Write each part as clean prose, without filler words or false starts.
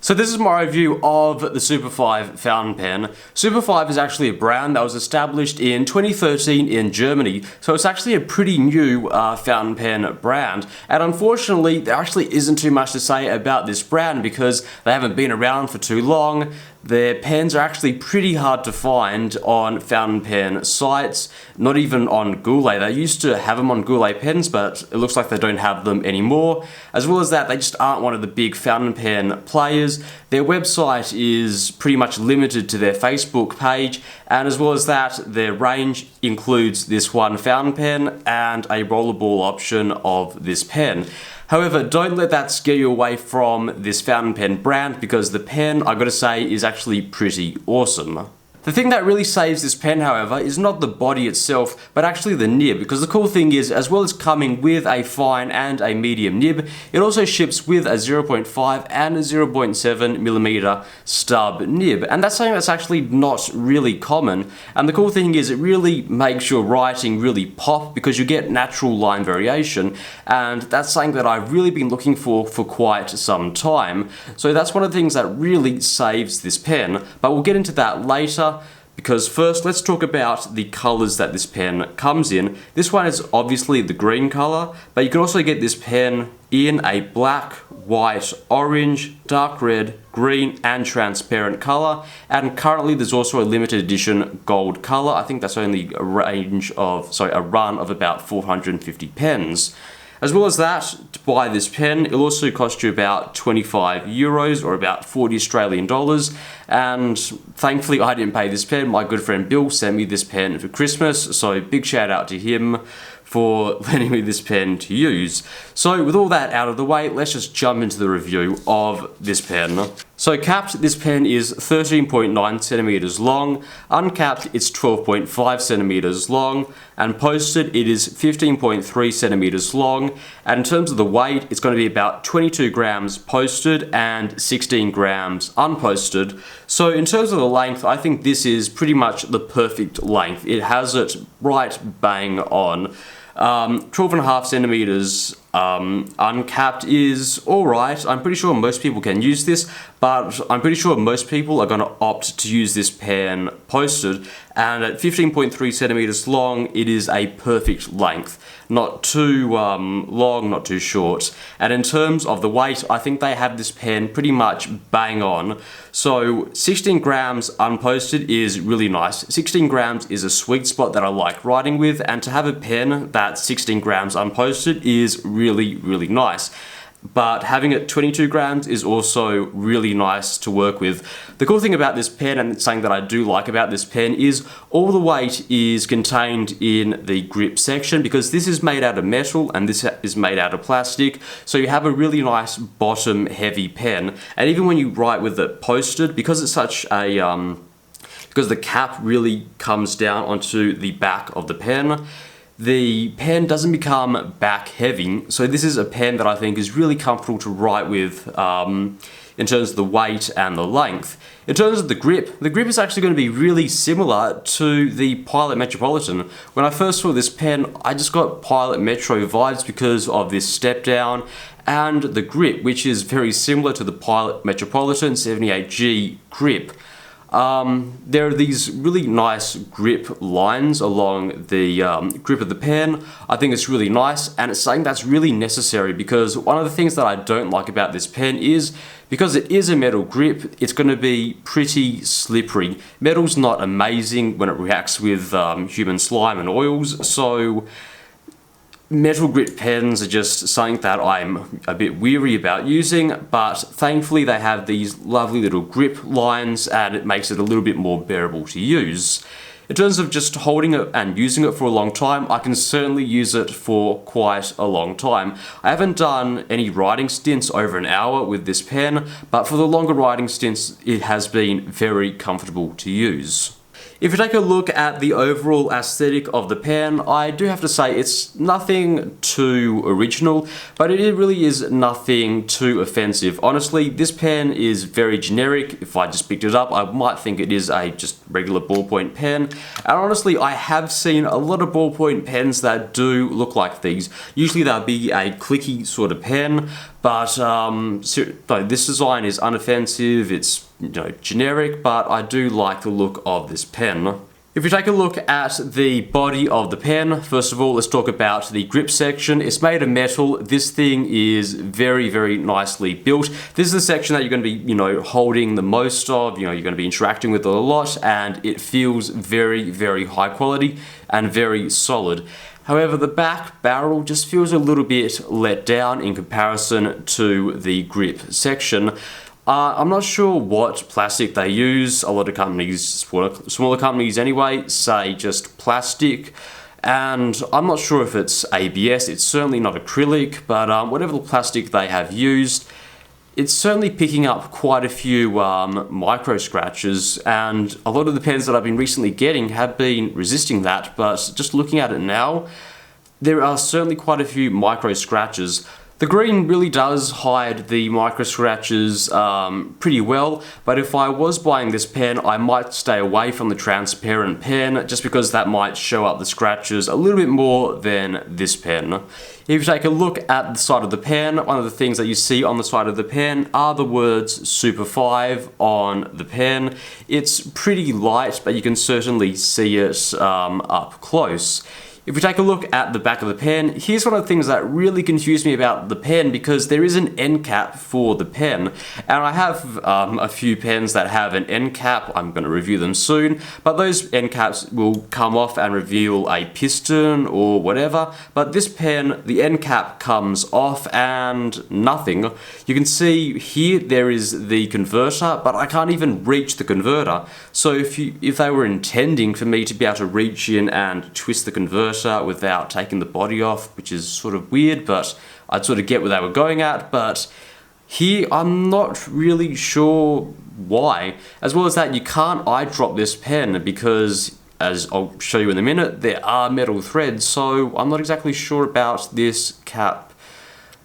So this is my review of the Super 5 fountain pen. Super 5 is actually a brand that was established in 2013 in Germany, so it's actually a pretty new fountain pen brand. And unfortunately, there actually isn't too much to say about this brand because they haven't been around for too long. Their pens are actually pretty hard to find on fountain pen sites, not even on Goulet. They used to have them on Goulet pens, but it looks like they don't have them anymore. As well as that, they just aren't one of the big fountain pen players. Their website is pretty much limited to their Facebook page, and as well as that, their range includes this one fountain pen and a rollerball option of this pen. However, don't let that scare you away from this fountain pen brand because the pen, I gotta say, is actually pretty awesome. The thing that really saves this pen, however, is not the body itself, but actually the nib, because the cool thing is, as well as coming with a fine and a medium nib, it also ships with a 0.5 and a 0.7mm stub nib, and that's something that's actually not really common. And the cool thing is, it really makes your writing really pop because you get natural line variation, and that's something that I've really been looking for quite some time. So that's one of the things that really saves this pen, but we'll get into that later. Because first, let's talk about the colors that this pen comes in. This one is obviously the green color, but you can also get this pen in a black, white, orange, dark red, green, and transparent color. And currently there's also a limited edition gold color. I think that's only a run of about 450 pens. As well as that, to buy this pen, it'll also cost you about 25 euros or about 40 Australian dollars. And thankfully I didn't pay this pen. My good friend Bill sent me this pen for Christmas, so big shout out to him for lending me this pen to use. So with all that out of the way, let's just jump into the review of this pen. So capped, this pen is 13.9 centimeters long, uncapped it's 12.5 centimeters long, and posted it is 15.3 centimeters long, and in terms of the weight, it's going to be about 22 grams posted and 16 grams unposted. So in terms of the length, I think this is pretty much the perfect length. It has it right bang on. 12.5 centimeters uncapped is alright. I'm pretty sure most people can use this, but I'm pretty sure most people are going to opt to use this pen posted, and at 15.3 centimeters long, it is a perfect length. Not too long, not too short. And in terms of the weight, I think they have this pen pretty much bang on. So 16 grams unposted is really nice. 16 grams is a sweet spot that I like writing with, and to have a pen that's 16 grams unposted is really, really nice. But having it 22 grams is also really nice to work with. The cool thing about this pen, and something that I do like about this pen, is all the weight is contained in the grip section because this is made out of metal and this is made out of plastic, so you have a really nice bottom heavy pen. And even when you write with it posted, because it's such a because the cap really comes down onto the back of the pen doesn't become back heavy, so this is a pen that I think is really comfortable to write with in terms of the weight and the length. In terms of the grip is actually going to be really similar to the Pilot Metropolitan. When I first saw this pen, I just got Pilot Metro vibes because of this step down and the grip, which is very similar to the Pilot Metropolitan 78G grip. There are these really nice grip lines along the grip of the pen. I think it's really nice, and it's something that's really necessary because one of the things that I don't like about this pen is because it is a metal grip, it's going to be pretty slippery. Metal's not amazing when it reacts with human slime and oils, so metal grip pens are just something that I'm a bit weary about using, but thankfully they have these lovely little grip lines and it makes it a little bit more bearable to use. In terms of just holding it and using it for a long time, I can certainly use it for quite a long time. I haven't done any writing stints over an hour with this pen, but for the longer writing stints, it has been very comfortable to use. If you take a look at the overall aesthetic of the pen, I do have to say it's nothing too original, but it really is nothing too offensive. Honestly, this pen is very generic. If I just picked it up, I might think it is a just regular ballpoint pen. And honestly, I have seen a lot of ballpoint pens that do look like these. Usually they'll be a clicky sort of pen, but this design is unoffensive. It's generic, but I do like the look of this pen. If we take a look at the body of the pen, first of all, let's talk about the grip section. It's made of metal. This thing is very, very nicely built. This is the section that you're going to be, holding the most of. You're going to be interacting with it a lot, and it feels very, very high quality and very solid. However, the back barrel just feels a little bit let down in comparison to the grip section. I'm not sure what plastic they use. A lot of companies, smaller companies anyway, say just plastic. And I'm not sure if it's ABS, it's certainly not acrylic, but whatever the plastic they have used, it's certainly picking up quite a few micro scratches, and a lot of the pens that I've been recently getting have been resisting that, but just looking at it now, there are certainly quite a few micro scratches. The green really does hide the micro scratches pretty well, but if I was buying this pen, I might stay away from the transparent pen just because that might show up the scratches a little bit more than this pen. If you take a look at the side of the pen, one of the things that you see on the side of the pen are the words Super 5 on the pen. It's pretty light, but you can certainly see it up close. If we take a look at the back of the pen, here's one of the things that really confused me about the pen, because there is an end cap for the pen, and I have a few pens that have an end cap. I'm going to review them soon, but those end caps will come off and reveal a piston or whatever, but this pen, the end cap comes off and nothing. You can see here there is the converter, but I can't even reach the converter. So if they were intending for me to be able to reach in and twist the converter without taking the body off, which is sort of weird, but I'd sort of get where they were going at, but here I'm not really sure why. As well as that, you can't eyedrop this pen because, as I'll show you in a minute, there are metal threads, so I'm not exactly sure about this cap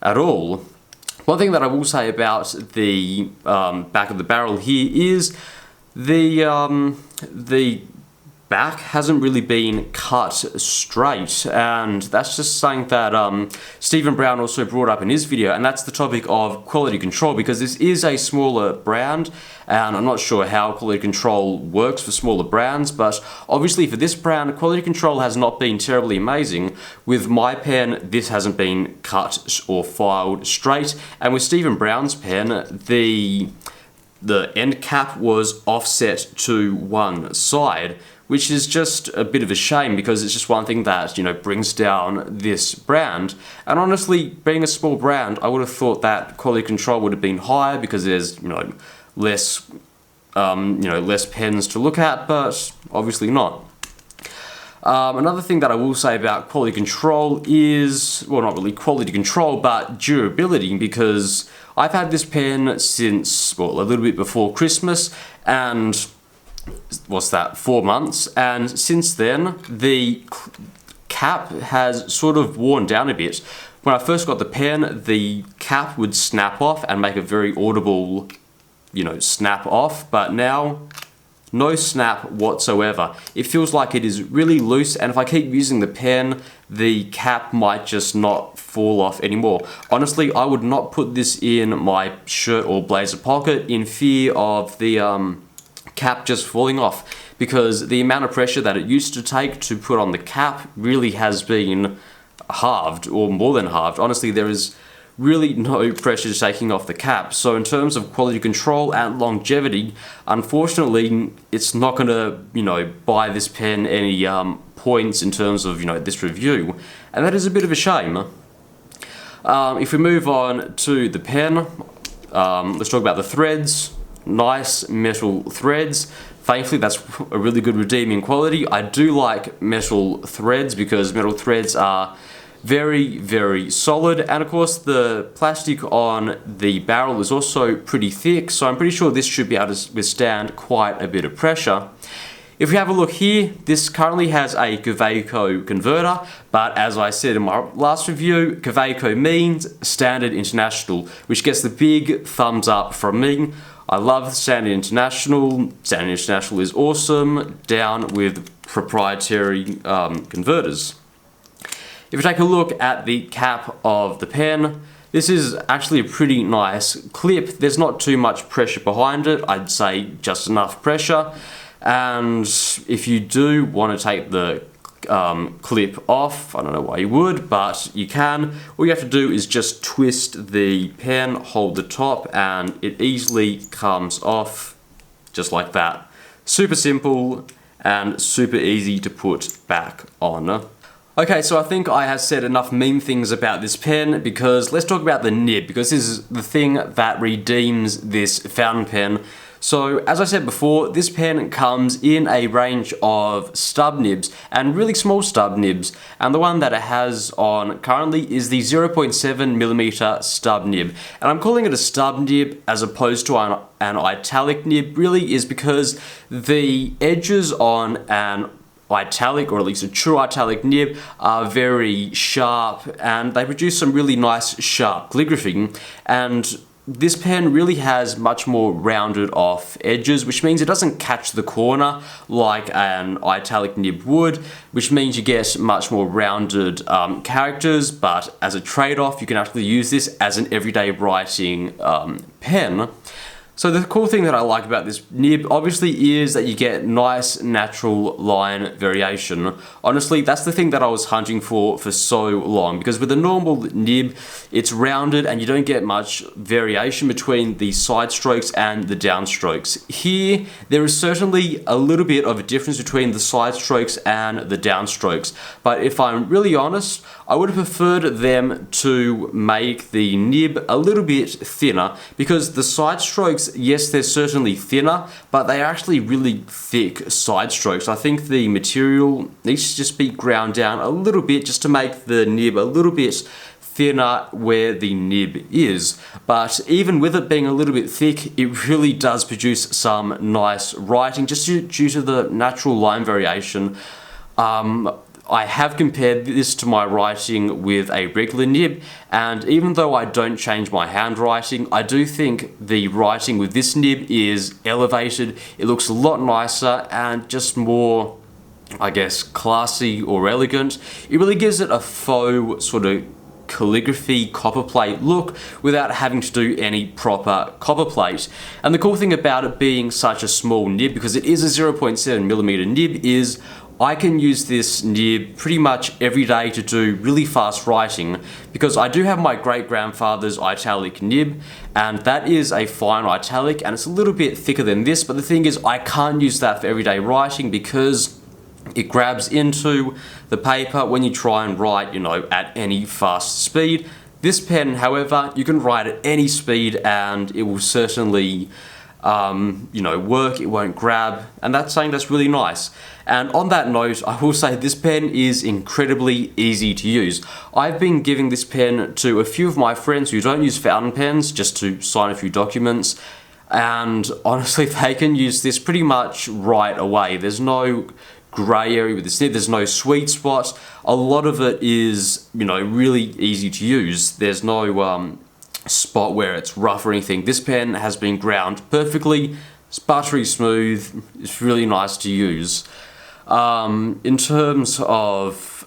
at all. One thing that I will say about the back of the barrel here is the back hasn't really been cut straight, and that's just something that Stephen Brown also brought up in his video, and that's the topic of quality control, because this is a smaller brand, and I'm not sure how quality control works for smaller brands, but obviously for this brand, quality control has not been terribly amazing. With my pen, this hasn't been cut or filed straight, and with Stephen Brown's pen, the end cap was offset to one side, which is just a bit of a shame, because it's just one thing that, brings down this brand. And honestly, being a small brand, I would have thought that quality control would have been higher, because there's, less pens to look at, but obviously not. Another thing that I will say about quality control is, well, not really quality control, but durability, because I've had this pen since, well, a little bit before Christmas, and what's that, 4 months, and since then the cap has sort of worn down a bit. When I first got the pen, the cap would snap off and make a very audible, snap off, but now no snap whatsoever. It feels like it is really loose, and if I keep using the pen, the cap might just not fall off anymore. Honestly, I would not put this in my shirt or blazer pocket in fear of the cap just falling off, because the amount of pressure that it used to take to put on the cap really has been halved, or more than halved. Honestly, there is really no pressure taking off the cap. So in terms of quality control and longevity, unfortunately, it's not going to, buy this pen any points in terms of, this review. And that is a bit of a shame. If we move on to the pen, let's talk about the threads. Nice metal threads. Thankfully, that's a really good redeeming quality. I do like metal threads because metal threads are very, very solid, and of course the plastic on the barrel is also pretty thick, so I'm pretty sure this should be able to withstand quite a bit of pressure. If we have a look here, this currently has a Kaweco converter, but as I said in my last review, Kaweco means Standard International, which gets the big thumbs up from me. I love Standard International. Standard International is awesome, down with proprietary converters. If we take a look at the cap of the pen, this is actually a pretty nice clip. There's not too much pressure behind it. I'd say just enough pressure. And if you do want to take the clip off, I don't know why you would, but you can. All you have to do is just twist the pen, hold the top, and it easily comes off just like that. Super simple and super easy to put back on. Okay, so I think I have said enough mean things about this pen, because let's talk about the nib, because this is the thing that redeems this fountain pen. So, as I said before, this pen comes in a range of stub nibs, and really small stub nibs, and the one that it has on currently is the 0.7mm stub nib. And I'm calling it a stub nib as opposed to an italic nib, really is because the edges on an italic, or at least a true italic nib, are very sharp, and they produce some really nice sharp calligraphy. And this pen really has much more rounded off edges, which means it doesn't catch the corner like an italic nib would, which means you get much more rounded characters, but as a trade-off you can actually use this as an everyday writing pen. So the cool thing that I like about this nib obviously is that you get nice natural line variation. Honestly, that's the thing that I was hunting for so long, because with a normal nib, it's rounded and you don't get much variation between the side strokes and the downstrokes. Here, there is certainly a little bit of a difference between the side strokes and the downstrokes, but if I'm really honest, I would have preferred them to make the nib a little bit thinner, because the side strokes, yes, they're certainly thinner, but they are actually really thick side strokes. I think the material needs to just be ground down a little bit just to make the nib a little bit thinner where the nib is. But even with it being a little bit thick, it really does produce some nice writing just due to the natural line variation. I have compared this to my writing with a regular nib, and even though I don't change my handwriting, I do think the writing with this nib is elevated. It looks a lot nicer and just more, I guess, classy or elegant. It really gives it a faux sort of calligraphy copperplate look without having to do any proper copperplate. And the cool thing about it being such a small nib, because it is a 0.7mm nib, is I can use this nib pretty much every day to do really fast writing, because I do have my great-grandfather's italic nib, and that is a fine italic, and it's a little bit thicker than this, but the thing is I can't use that for everyday writing because it grabs into the paper when you try and write, at any fast speed. This pen, however, you can write at any speed and it will certainly work, it won't grab, and that's something that's really nice. And on that note, I will say this pen is incredibly easy to use. I've been giving this pen to a few of my friends who don't use fountain pens, just to sign a few documents, and honestly they can use this pretty much right away. There's no grey area with this nib, there's no sweet spot. A lot of it is, really easy to use. There's no spot where it's rough or anything. This pen has been ground perfectly. It's buttery smooth. It's really nice to use. In terms of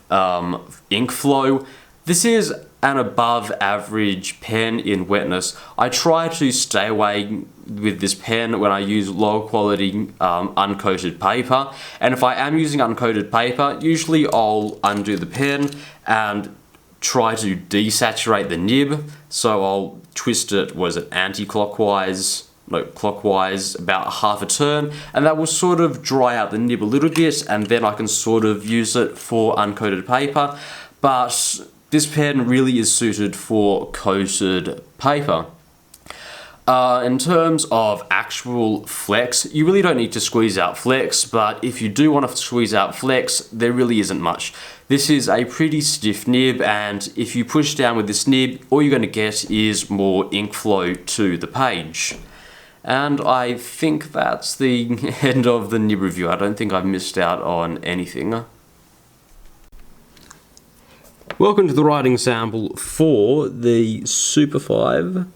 ink flow, this is an above average pen in wetness. I try to stay away with this pen when I use low quality uncoated paper, and if I am using uncoated paper, usually I'll undo the pen and try to desaturate the nib. So I'll twist it, anti-clockwise? No, clockwise, about half a turn, and that will sort of dry out the nib a little bit, and then I can sort of use it for uncoated paper. But this pen really is suited for coated paper. In terms of actual flex, you really don't need to squeeze out flex, but if you do want to squeeze out flex, there really isn't much. This is a pretty stiff nib, and if you push down with this nib, all you're going to get is more ink flow to the page. And I think that's the end of the nib review. I don't think I've missed out on anything. Welcome to the writing sample for the Super 5.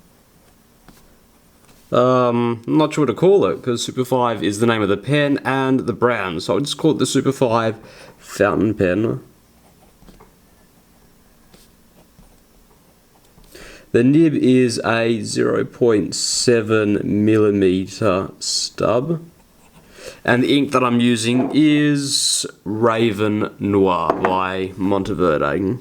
I'm not sure what to call it, because Super 5 is the name of the pen and the brand, so I'll just call it the Super 5 fountain pen. The nib is a 0.7mm stub, and the ink that I'm using is Raven Noir by Monteverde.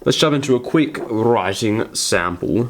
Let's jump into a quick writing sample.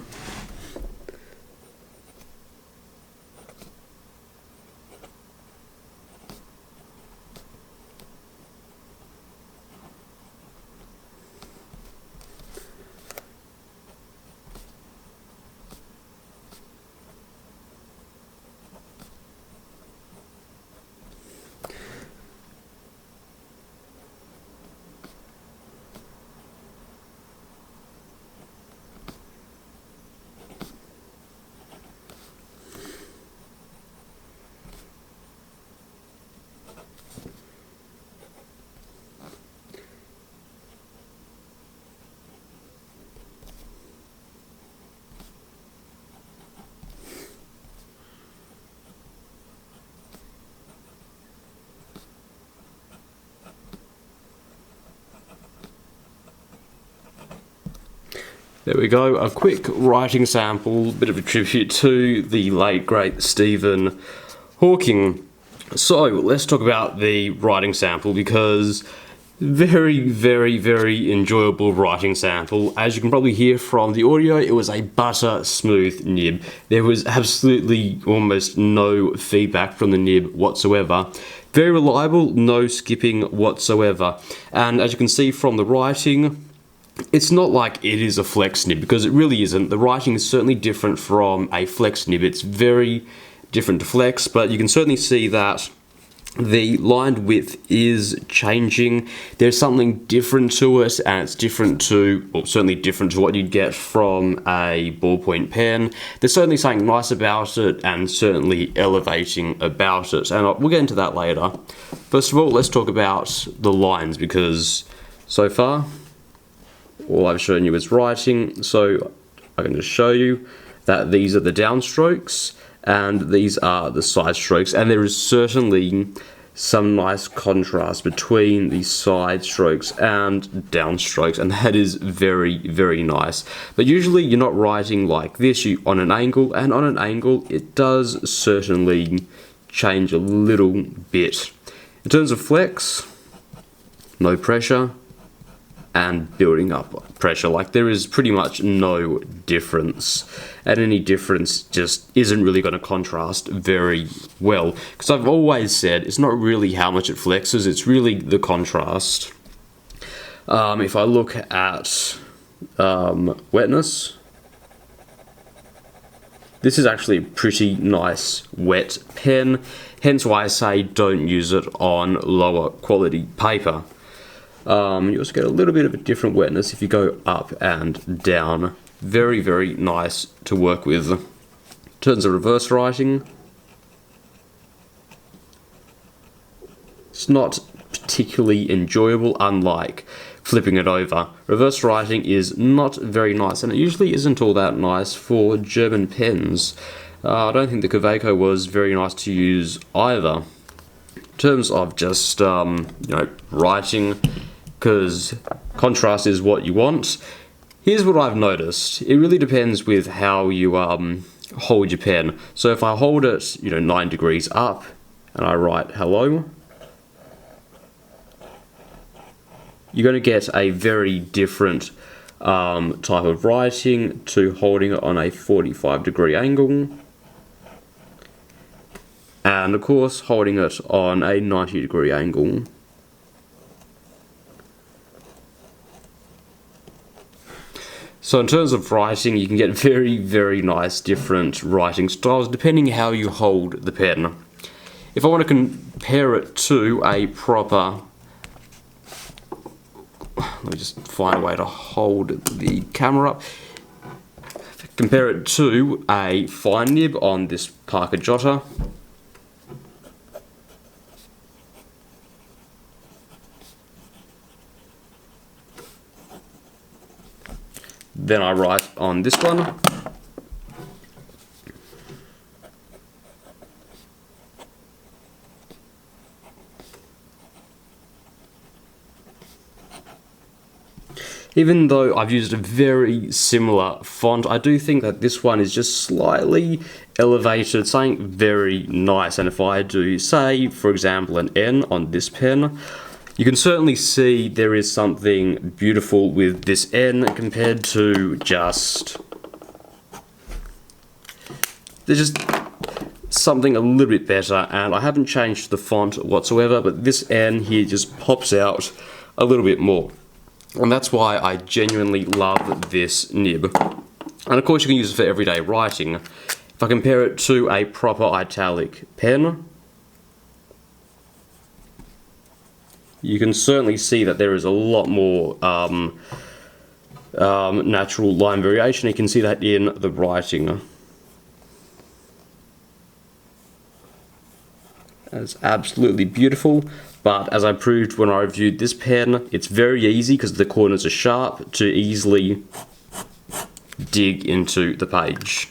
There we go, a quick writing sample, bit of a tribute to the late great Stephen Hawking. So let's talk about the writing sample, because very, very, very enjoyable writing sample. As you can probably hear from the audio, it was a butter smooth nib. There was absolutely almost no feedback from the nib whatsoever. Very reliable, no skipping whatsoever. And as you can see from the writing, it's not like it is a flex nib, because it really isn't. The writing is certainly different from a flex nib. It's very different to flex, but you can certainly see that the lined width is changing. There's something different to it, and it's different to, well, certainly different to what you'd get from a ballpoint pen. There's certainly something nice about it, and certainly elevating about it, and we'll get into that later. First of all, let's talk about the lines, because so far all I've shown you is writing, so I can just show you that these are the downstrokes and these are the side strokes, and there is certainly some nice contrast between the side strokes and downstrokes, and that is very, very nice. But usually you're not writing like this, you on an angle, and on an angle it does certainly change a little bit. In terms of flex, no pressure, and building up pressure. Like, there is pretty much no difference, and any difference just isn't really going to contrast very well, because I've always said it's not really how much it flexes, it's really the contrast. If I look at wetness, this is actually a pretty nice wet pen, hence why I say don't use it on lower quality paper. You also get a little bit of a different wetness if you go up and down. Very, very nice to work with. In terms of reverse writing, it's not particularly enjoyable, unlike flipping it over. Reverse writing is not very nice, and it usually isn't all that nice for German pens. I don't think the Kaweco was very nice to use either. In terms of just writing, because contrast is what you want, here's what I've noticed. It really depends with how you hold your pen. So if I hold it 9 degrees up and I write hello, you're going to get a very different type of writing to holding it on a 45-degree angle, and of course holding it on a 90-degree angle. So in terms of writing, you can get very, very nice different writing styles depending how you hold the pen. If I want to compare it to a proper let me just find a way to hold the camera up. Compare it to a fine nib on this Parker Jotter. Then I write on this one. Even though I've used a very similar font, I do think that this one is just slightly elevated, something very nice. And if I do, say, for example, an N on this pen, you can certainly see there is something beautiful with this N compared to just... there's just something a little bit better, and I haven't changed the font whatsoever, but this N here just pops out a little bit more. And that's why I genuinely love this nib. And of course you can use it for everyday writing. If I compare it to a proper Italic pen, you can certainly see that there is a lot more natural line variation. You can see that in the writing. It's absolutely beautiful. But as I proved when I reviewed this pen, it's very easy because the corners are sharp to easily dig into the page.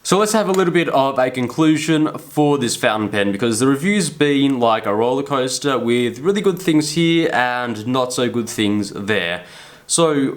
So let's have a little bit of a conclusion for this fountain pen, because the review's been like a roller coaster with really good things here and not so good things there. So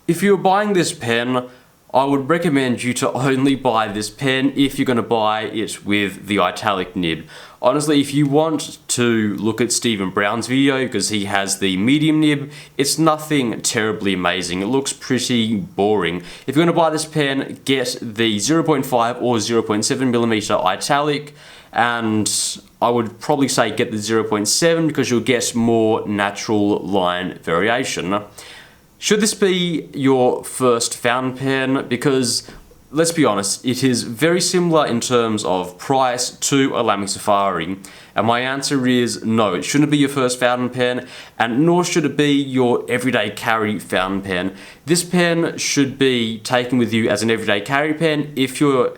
if you're buying this pen, I would recommend you to only buy this pen if you're going to buy it with the Italic nib. Honestly, if you want to look at Stephen Brown's video, because he has the medium nib, it's nothing terribly amazing. It looks pretty boring. If you're going to buy this pen, get the 0.5 or 0.7mm Italic, and I would probably say get the 0.7 because you'll get more natural line variation. Should this be your first fountain pen? Because, let's be honest, it is very similar in terms of price to a Lamy Safari. And my answer is no, it shouldn't be your first fountain pen, and nor should it be your everyday carry fountain pen. This pen should be taken with you as an everyday carry pen if you're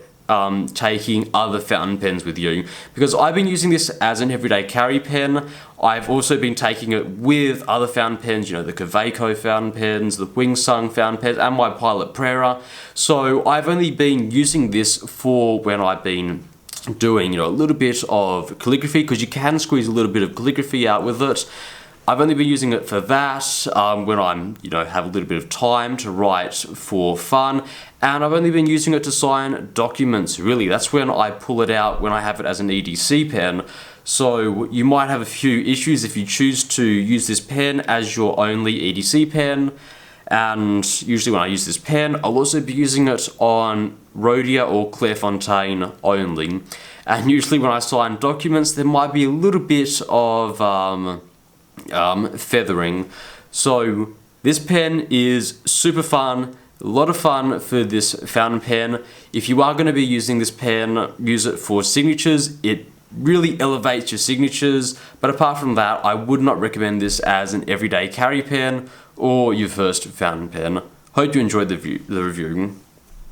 taking other fountain pens with you, because I've been using this as an everyday carry pen. I've also been taking it with other fountain pens, you know, the Kaweco fountain pens, the Wingsung fountain pens, and my Pilot Prera. So I've only been using this for when I've been doing, you know, a little bit of calligraphy, because you can squeeze a little bit of calligraphy out with it. I've only been using it for that when I'm, you know, have a little bit of time to write for fun, and I've only been using it to sign documents, really. That's when I pull it out, when I have it as an EDC pen. So you might have a few issues if you choose to use this pen as your only EDC pen, and usually when I use this pen, I'll also be using it on Rhodia or Clairefontaine only. And usually when I sign documents, there might be a little bit of feathering. So this pen is super fun, a lot of fun for this fountain pen. If you are going to be using this pen, use it for signatures. It really elevates your signatures, but apart from that, I would not recommend this as an everyday carry pen or your first fountain pen. Hope you enjoyed the review.